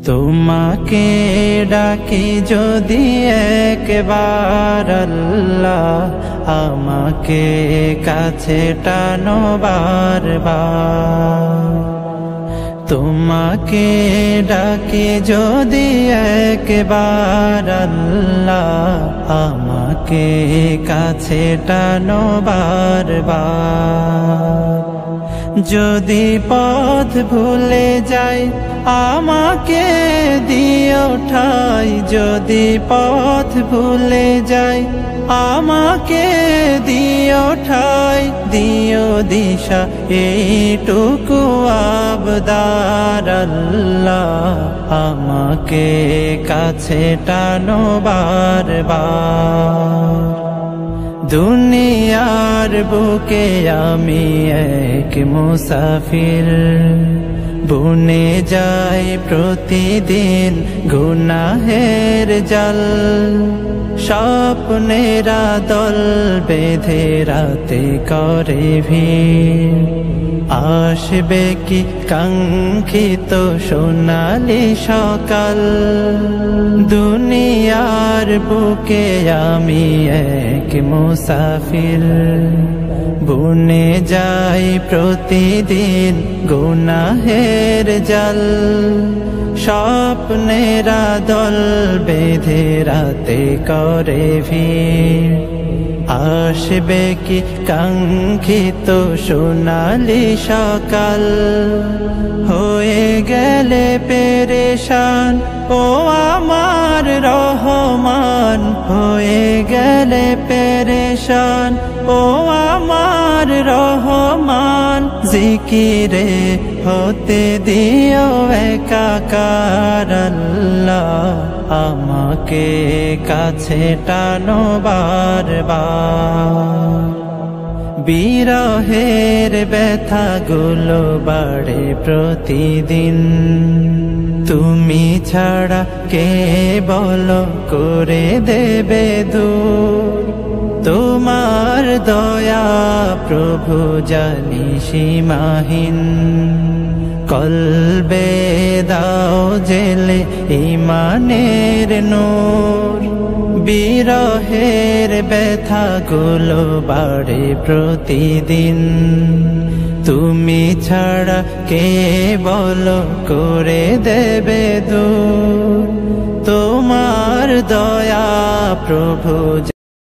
তোমাকে ডাকি যদি একবার আল্লাহ, আমাকে কাছে টানো বারবার। তোমাকে ডাকি যদি একবার আল্লাহ, আমাকে কাছে টানো বারবার। যদি পথ ভুলে যাই আমাকে দিও ঠাই, যদি পথ ভুলে যাই আমাকে দিও ঠাই, দিও দিশা এইটুকু আবদার আল্লাহ, আমাকে কাছে টানো বারবার। দুনিয়ার বুকে আমি এক মুসাফির, বুনে যাই প্রতিদিন গুনাহের জাল। স্বপ্নেরা দল বেঁধে রাতে করে ভিড়, আসবে কি কাঙ্ক্ষিত সোনালি সকাল। দুনিয়ার বুকে আমি এক মুসাফির, বুনে যাই প্রতিদিন গুনাহের জাল। স্বপ্নেরা দল বেঁধে রাতে করে ভিড়, আসবে কি কাঙ্ক্ষিত সোনালি সকাল। হয়ে গেলে পেরেশান ও আমার রহমান, হয়ে গেলে পেরেশান ও আমার রহমান। জিকিরে হতে দিও একাকার আল্লাহ, আমাকে কাছে টানো বারবার। বিরহের ব্যথাগুলো বাড়ে প্রতিদিন, তুমি ছাড়া কে বলো করে দেবে দূর। তোমার দয়া প্রভু জানি সীমাহীন, কলবে দাও জেলে ইমানের নূর। বিরহের ব্যথাগুলো বাড়ে প্রতিদিন, তুমি ছাড়া কে বলো করে দেবে দূর। তোমার দয়া প্রভু